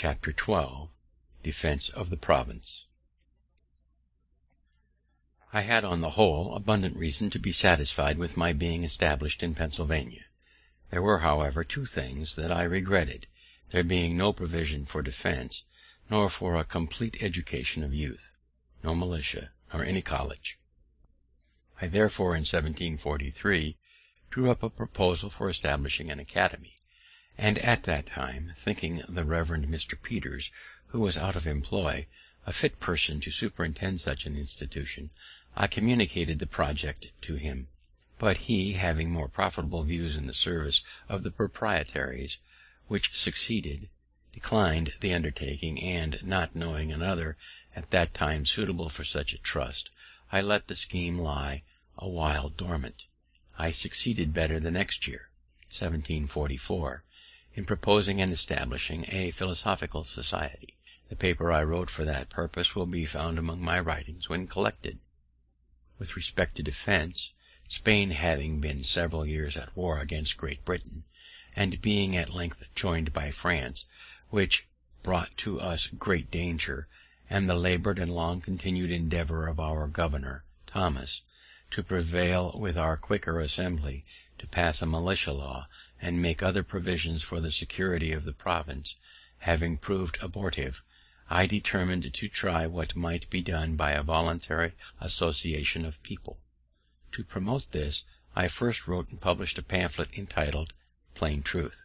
Chapter 12. Defense of the Province. I had on the whole abundant reason to be satisfied with my being established in Pennsylvania. There were, however, two things that I regretted, there being no provision for defense, nor for a complete education of youth, no militia, nor any college. I therefore in 1743 drew up a proposal for establishing an academy, and at that time, thinking the Reverend Mr. Peters, who was out of employ, a fit person to superintend such an institution, I communicated the project to him; but he, having more profitable views in the service of the proprietaries, which succeeded, declined the undertaking, and, not knowing another at that time suitable for such a trust, I let the scheme lie a while dormant. I succeeded better the next year, 1744, in proposing and establishing a philosophical society. The paper I wrote for that purpose will be found among my writings when collected. With respect to defense, Spain having been several years at war against Great Britain, and being at length joined by France, which brought to us great danger, and the laboured and long continued endeavour of our governor, Thomas, to prevail with our Quaker Assembly to pass a militia law and make other provisions for the security of the province, having proved abortive, I determined to try what might be done by a voluntary association of people. To promote this, I first wrote and published a pamphlet entitled Plain Truth,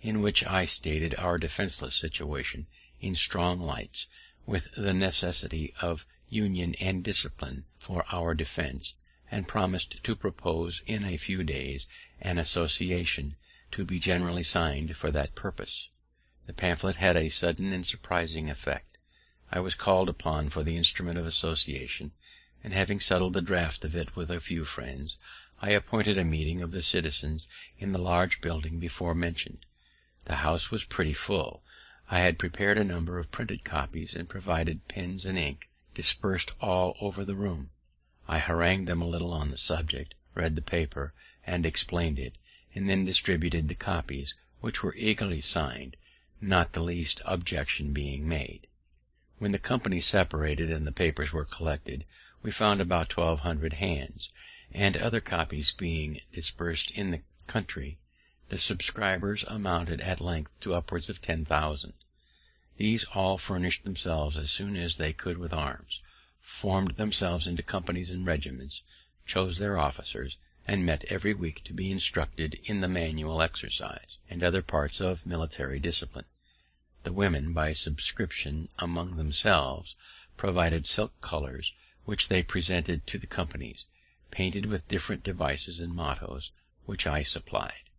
in which I stated our defenceless situation in strong lights, with the necessity of union and discipline for our defense, and promised to propose in a few days an association to be generally signed for that purpose. The pamphlet had a sudden and surprising effect. I was called upon for the instrument of association, and having settled the draft of it with a few friends, I appointed a meeting of the citizens in the large building before mentioned. The house was pretty full. I had prepared a number of printed copies, and provided pens and ink dispersed all over the room. I harangued them a little on the subject, read the paper, and explained it, and then distributed the copies, which were eagerly signed, not the least objection being made. When the company separated and the papers were collected, we found about 1200 hands, and other copies being dispersed in the country, the subscribers amounted at length to upwards of 10,000. These all furnished themselves as soon as they could with arms, formed themselves into companies and regiments, chose their officers, and met every week to be instructed in the manual exercise, and other parts of military discipline. The women, by subscription among themselves, provided silk colours, which they presented to the companies, painted with different devices and mottos, which I supplied.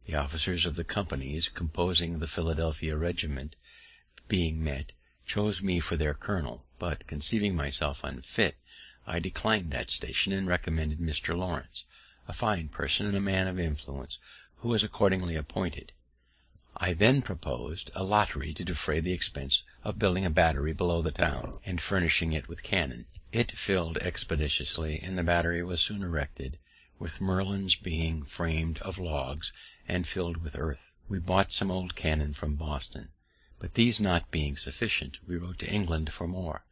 The officers of the companies composing the Philadelphia regiment, being met, chose me for their colonel, but, conceiving myself unfit, I declined that station, and recommended Mr. Lawrence, a fine person and a man of influence, who was accordingly appointed. I then proposed a lottery to defray the expense of building a battery below the town, and furnishing it with cannon. It filled expeditiously, and the battery was soon erected, with merlons being framed of logs and filled with earth. We bought some old cannon from Boston, but these not being sufficient, we wrote to England for more,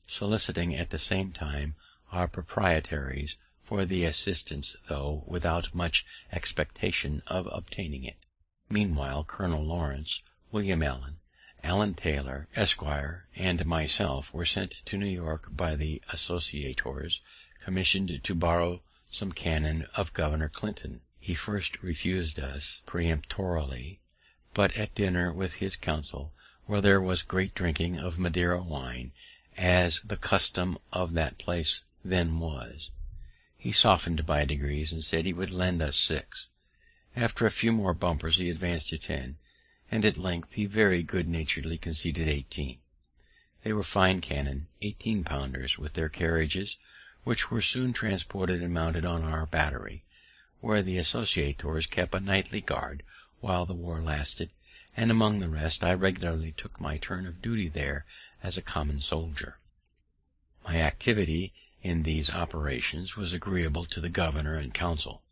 soliciting at the same time our proprietaries for the assistance, though without much expectation of obtaining it. Meanwhile, Colonel Lawrence, William Allen Taylor, Esquire, and myself were sent to New York by the associators, commissioned to borrow some cannon of Governor Clinton. He first refused us peremptorily, but at dinner with his council, where there was great drinking of Madeira wine, as the custom of that place then was, he softened by degrees, and said he would lend us 6. After a few more bumpers he advanced to 10, and at length he very good-naturedly conceded 18. They were fine cannon, 18-pounders, with their carriages, which were soon transported and mounted on our battery, where the associators kept a nightly guard while the war lasted, and among the rest I regularly took my turn of duty there as a common soldier. My activity in these operations was agreeable to the governor and council.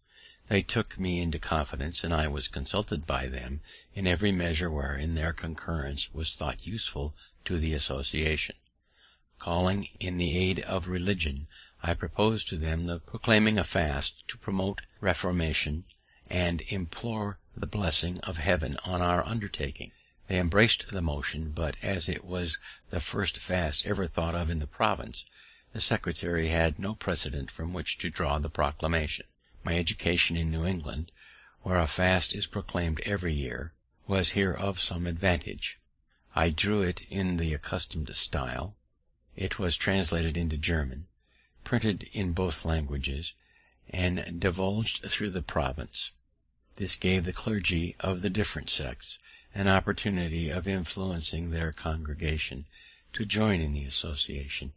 They took me into confidence, and I was consulted by them in every measure wherein their concurrence was thought useful to the association. Calling in the aid of religion, I proposed to them the proclaiming a fast to promote reformation, and implore the blessing of heaven on our undertaking. They embraced the motion, but as it was the first fast ever thought of in the province, the secretary had no precedent from which to draw the proclamation. My education in New England, where a fast is proclaimed every year, was here of some advantage. I drew it in the accustomed style. It was translated into German, printed in both languages, and divulged through the province. This gave the clergy of the different sects an opportunity of influencing their congregation to join in the association,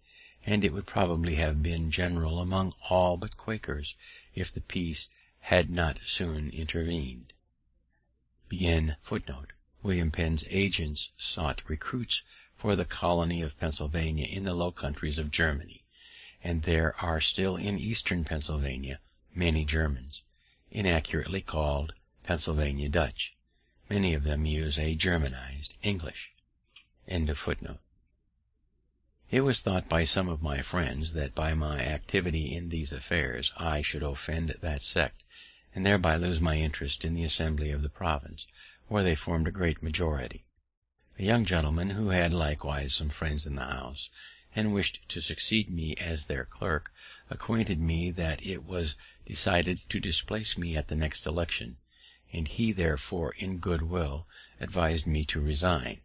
and it would probably have been general among all but Quakers if the peace had not soon intervened. William Penn's agents sought recruits for the colony of Pennsylvania in the Low Countries of Germany, and there are still in eastern Pennsylvania many Germans, inaccurately called Pennsylvania Dutch. Many of them use a Germanized English. It was thought by some of my friends that by my activity in these affairs I should offend that sect, and thereby lose my interest in the assembly of the province, where they formed a great majority. A young gentleman, who had likewise some friends in the House, and wished to succeed me as their clerk, acquainted me that it was decided to displace me at the next election, and he therefore in good will advised me to resign,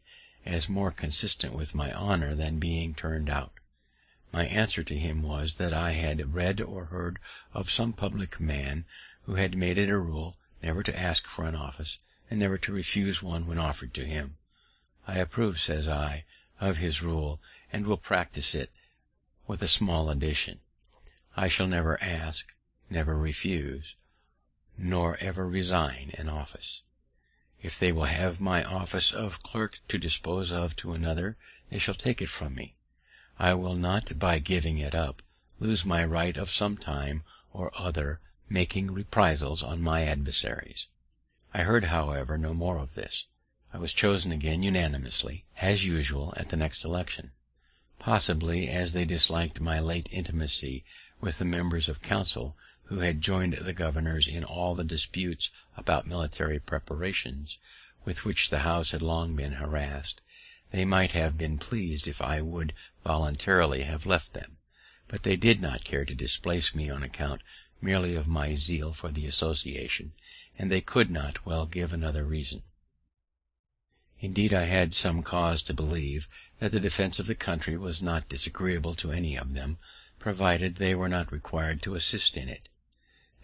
as more consistent with my honour than being turned out. My answer to him was that I had read or heard of some public man who had made it a rule never to ask for an office, and never to refuse one when offered to him. I approve, says I, of his rule, and will practice it, with a small addition. I shall never ask, never refuse, nor ever resign an office. If they will have my office of clerk to dispose of to another, they shall take it from me. I will not, by giving it up, lose my right of some time or other making reprisals on my adversaries. I heard, however, no more of this. I was chosen again unanimously, as usual, at the next election. Possibly as they disliked my late intimacy with the members of council who had joined the governors in all the disputes about military preparations with which the House had long been harassed, they might have been pleased if I would voluntarily have left them, but they did not care to displace me on account merely of my zeal for the association, and they could not well give another reason. Indeed, I had some cause to believe that the defence of the country was not disagreeable to any of them, provided they were not required to assist in it,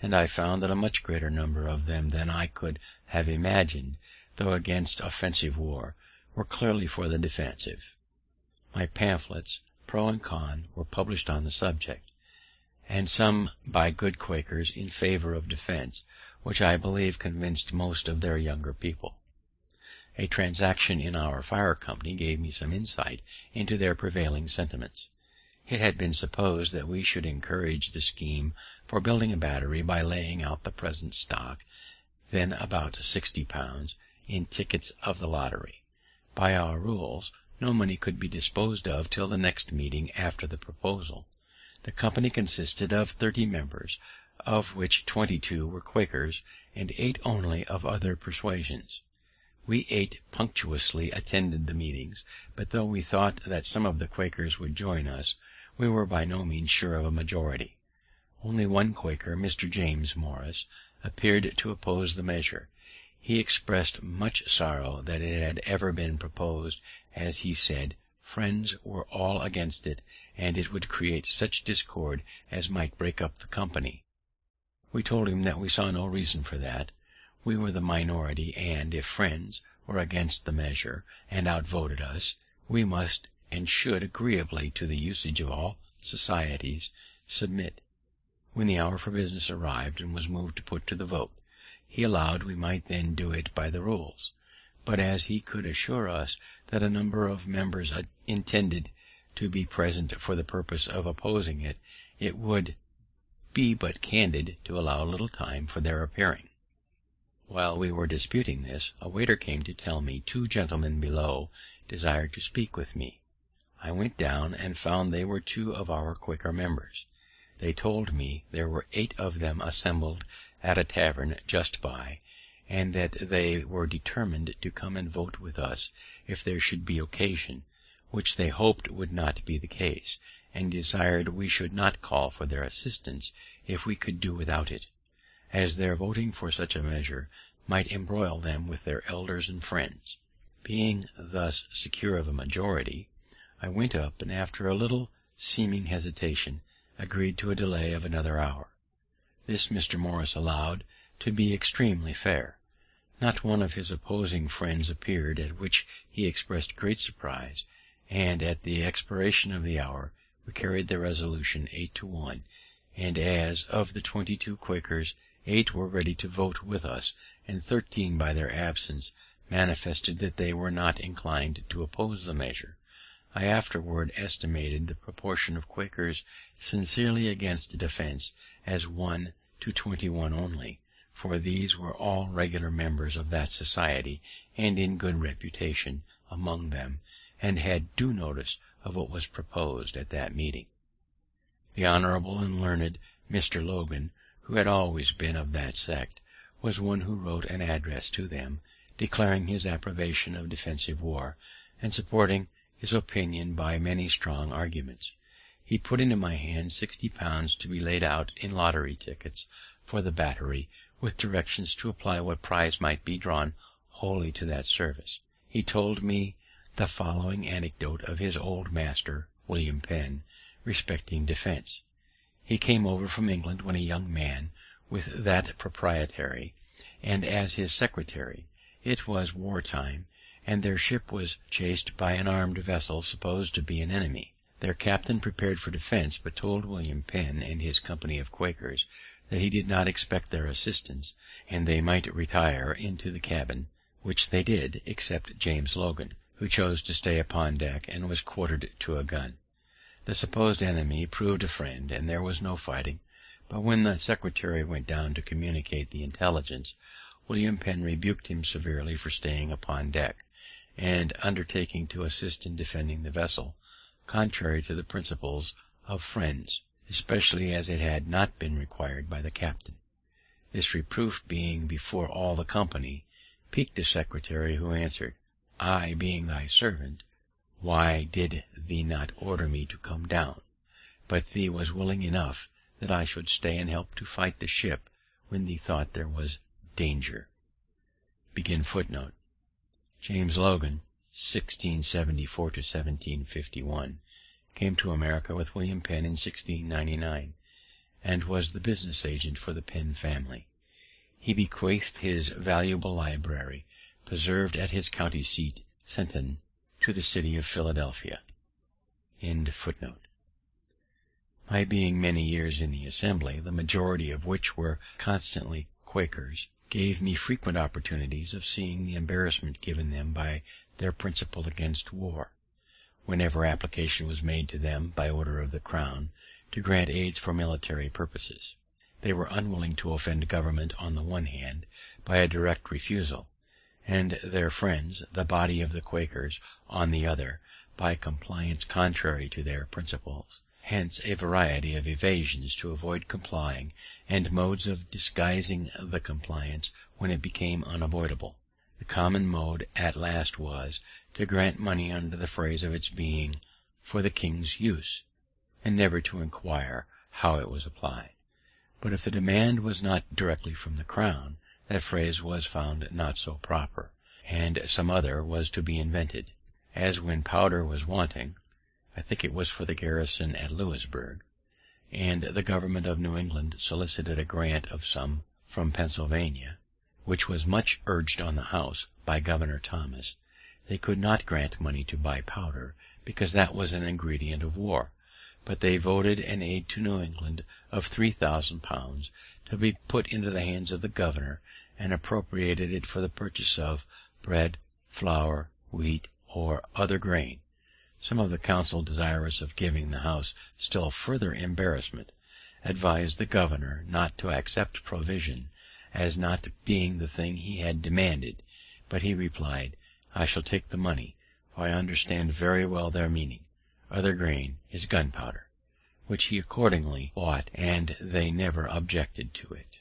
and I found that a much greater number of them than I could have imagined, though against offensive war, were clearly for the defensive. My pamphlets, pro and con, were published on the subject, and some by good Quakers in favour of defence, which I believe convinced most of their younger people. A transaction in our fire company gave me some insight into their prevailing sentiments. It had been supposed that we should encourage the scheme for building a battery by laying out the present stock, then about £60, in tickets of the lottery. By our rules, no money could be disposed of till the next meeting after the proposal. The company consisted of 30 members, of which 22 were Quakers, and 8 only of other persuasions. We 8 punctuously attended the meetings, but though we thought that some of the Quakers would join us, we were by no means sure of a majority. Only one Quaker, Mr. James Morris, appeared to oppose the measure. He expressed much sorrow that it had ever been proposed, as he said, friends were all against it, and it would create such discord as might break up the company. We told him that we saw no reason for that. We were the minority, and if friends were against the measure and outvoted us, we must and should, agreeably to the usage of all societies, submit. When the hour for business arrived and was moved to put to the vote, he allowed we might then do it by the rules, but as he could assure us that a number of members intended to be present for the purpose of opposing it, it would be but candid to allow a little time for their appearing. While we were disputing this, a waiter came to tell me 2 gentlemen below desired to speak with me. I went down, and found they were 2 of our Quaker members. They told me there were 8 of them assembled at a tavern just by, and that they were determined to come and vote with us if there should be occasion, which they hoped would not be the case, and desired we should not call for their assistance if we could do without it, as their voting for such a measure might embroil them with their elders and friends. Being thus secure of a majority, I went up, and after a little seeming hesitation agreed to a delay of another hour. This Mr. Morris allowed to be extremely fair. Not one of his opposing friends appeared, at which he expressed great surprise, and at the expiration of the hour we carried the resolution 8 to 1, and as of the 22 Quakers 8 were ready to vote with us, and 13 by their absence manifested that they were not inclined to oppose the measure. I afterward estimated the proportion of Quakers sincerely against the defense as 1 to 21 only, for these were all regular members of that society, and in good reputation among them, and had due notice of what was proposed at that meeting. The honourable and learned Mr. Logan, who had always been of that sect, was one who wrote an address to them, declaring his approbation of defensive war, and supporting his opinion by many strong arguments. He put into my hands £60 to be laid out in lottery tickets for the battery, with directions to apply what prize might be drawn wholly to that service. He told me the following anecdote of his old master, William Penn, respecting defense. He came over from England when a young man, with that proprietary, and as his secretary. It was war time, and their ship was chased by an armed vessel supposed to be an enemy. Their captain prepared for defense, but told William Penn and his company of Quakers that he did not expect their assistance, and they might retire into the cabin, which they did, except James Logan, who chose to stay upon deck and was quartered to a gun. The supposed enemy proved a friend, and there was no fighting, but when the secretary went down to communicate the intelligence, William Penn rebuked him severely for staying upon deck, and undertaking to assist in defending the vessel, contrary to the principles of friends, especially as it had not been required by the captain. This reproof being before all the company, piqued the secretary, who answered, "I being thy servant, why did thee not order me to come down? But thee was willing enough that I should stay and help to fight the ship when thee thought there was danger." James Logan, 1674 to 1751, came to America with William Penn in 1699, and was the business agent for the Penn family. He bequeathed his valuable library, preserved at his county seat, Centon, to the city of Philadelphia. My being many years in the Assembly, the majority of which were constantly Quakers, gave me frequent opportunities of seeing the embarrassment given them by their principle against war. Whenever application was made to them, by order of the Crown, to grant aids for military purposes, they were unwilling to offend government on the one hand by a direct refusal, and their friends, the body of the Quakers, on the other, by compliance contrary to their principles. Hence a variety of evasions to avoid complying, and modes of disguising the compliance when it became unavoidable. The common mode at last was, to grant money under the phrase of its being for the king's use, and never to inquire how it was applied. But if the demand was not directly from the Crown, that phrase was found not so proper, and some other was to be invented, as when powder was wanting, I think it was for the garrison at Louisburg, and the government of New England solicited a grant of some from Pennsylvania, which was much urged on the House by Governor Thomas. They could not grant money to buy powder, because that was an ingredient of war, but they voted an aid to New England of £3,000 to be put into the hands of the governor, and appropriated it for the purchase of bread, flour, wheat, or other grain. Some of the council, desirous of giving the House still further embarrassment, advised the governor not to accept provision, as not being the thing he had demanded, but he replied, "I shall take the money, for I understand very well their meaning. Other grain is gunpowder," which he accordingly bought, and they never objected to it.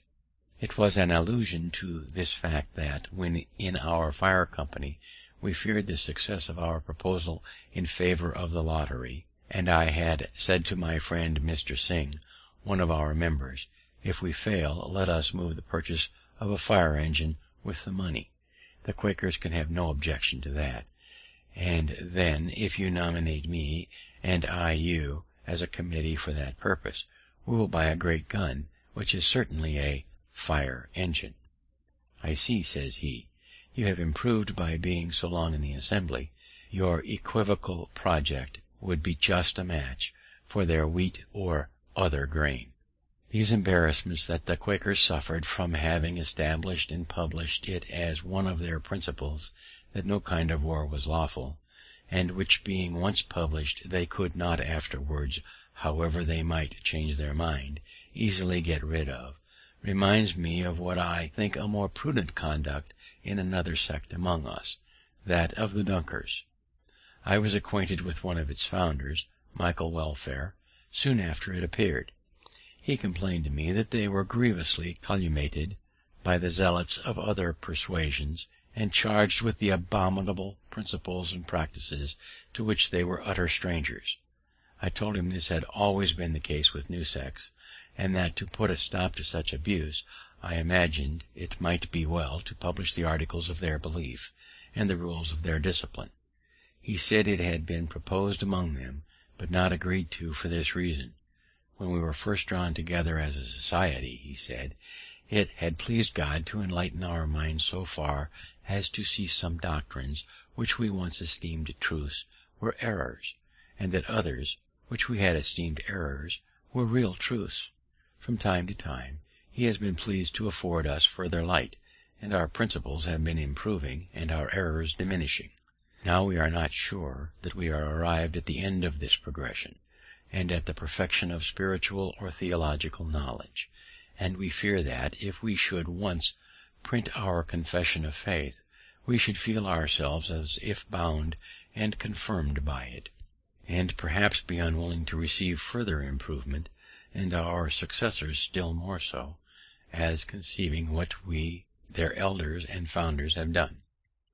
It was an allusion to this fact that, when in our fire company, we feared the success of our proposal in favour of the lottery, and I had said to my friend Mr. Sing, one of our members, "If we fail, let us move the purchase of a fire engine with the money. The Quakers can have no objection to that, and then, if you nominate me, and I you, as a committee for that purpose, we will buy a great gun, which is certainly a fire engine." "I see," says he, "you have improved by being so long in the Assembly. Your equivocal project would be just a match for their wheat or other grain." These embarrassments that the Quakers suffered from having established and published it as one of their principles that no kind of war was lawful, and which being once published they could not afterwards, however they might change their mind, easily get rid of, reminds me of what I think a more prudent conduct in another sect among us, that of the Dunkers. I was acquainted with one of its founders, Michael Welfare, soon after it appeared. He complained to me that they were grievously calumniated by the zealots of other persuasions, and charged with the abominable principles and practices to which they were utter strangers. I told him this had always been the case with new sects, and that to put a stop to such abuse, I imagined it might be well to publish the articles of their belief, and the rules of their discipline. He said it had been proposed among them, but not agreed to for this reason. When we were first drawn together as a society, he said, it had pleased God to enlighten our minds so far as to see some doctrines which we once esteemed truths were errors, and that others, which we had esteemed errors, were real truths. From time to time he has been pleased to afford us further light, and our principles have been improving and our errors diminishing. Now we are not sure that we are arrived at the end of this progression, and at the perfection of spiritual or theological knowledge, and we fear that, if we should once print our confession of faith, we should feel ourselves as if bound and confirmed by it, and perhaps be unwilling to receive further improvement, and our successors still more so, as conceiving what we, their elders and founders, have done,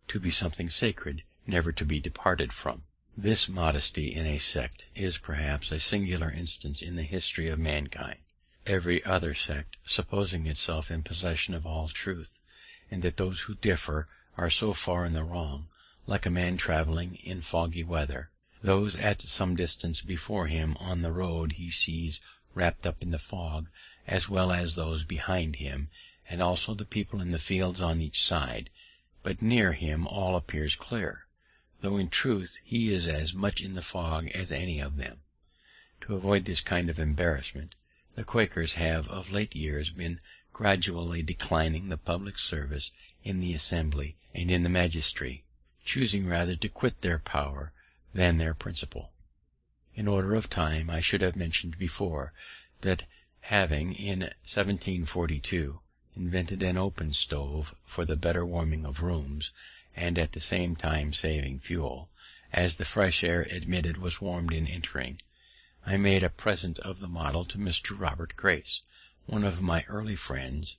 to be something sacred, never to be departed from. This modesty in a sect is perhaps a singular instance in the history of mankind. Every other sect, supposing itself in possession of all truth, and that those who differ are so far in the wrong, like a man travelling in foggy weather, those at some distance before him on the road he sees wrapped up in the fog, as well as those behind him, and also the people in the fields on each side, but near him all appears clear, though in truth he is as much in the fog as any of them. To avoid this kind of embarrassment, the Quakers have of late years been gradually declining the public service in the Assembly and in the magistracy, choosing rather to quit their power than their principle. In order of time, I should have mentioned before that, having in 1742 invented an open stove for the better warming of rooms, and at the same time saving fuel, as the fresh air admitted was warmed in entering, I made a present of the model to Mr. Robert Grace, one of my early friends,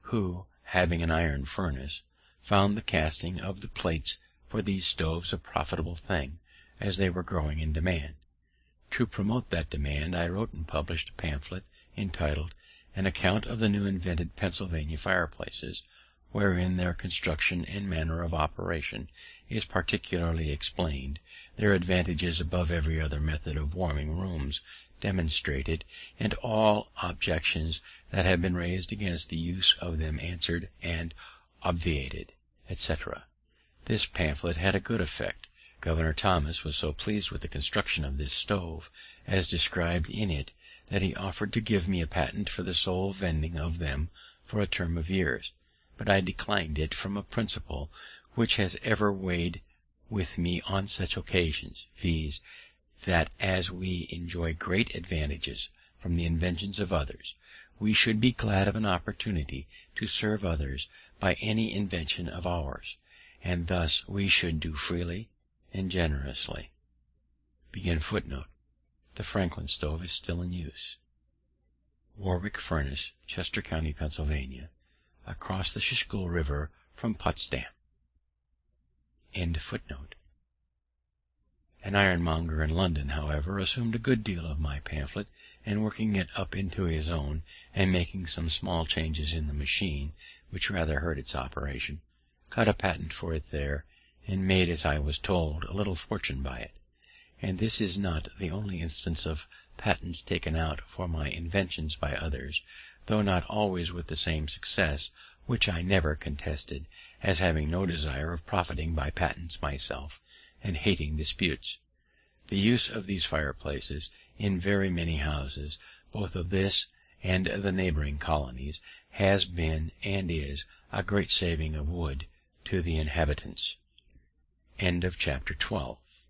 who, having an iron furnace, found the casting of the plates for these stoves a profitable thing, as they were growing in demand. To promote that demand, I wrote and published a pamphlet entitled An Account of the New Invented Pennsylvania Fireplaces, wherein their construction and manner of operation is particularly explained, their advantages above every other method of warming rooms demonstrated, and all objections that have been raised against the use of them answered and obviated, etc. This pamphlet had a good effect. Governor Thomas was so pleased with the construction of this stove, as described in it, that he offered to give me a patent for the sole vending of them for a term of years, but I declined it from a principle which has ever weighed with me on such occasions, viz., that as we enjoy great advantages from the inventions of others. We should be glad of an opportunity to serve others by any invention of ours, and thus we should do freely and generously. The Franklin stove is still in use. Warwick Furnace, Chester County, Pennsylvania, across the Schuylkill River from Potsdam. An ironmonger in London, however, assumed a good deal of my pamphlet, and working it up into his own, and making some small changes in the machine, which rather hurt its operation, got a patent for it there, and made, as I was told, a little fortune by it. And this is not the only instance of patents taken out for my inventions by others, though not always with the same success, which I never contested, as having no desire of profiting by patents myself, and hating disputes. The use of these fireplaces in very many houses, both of this and the neighbouring colonies, has been and is a great saving of wood to the inhabitants. Chapter 12.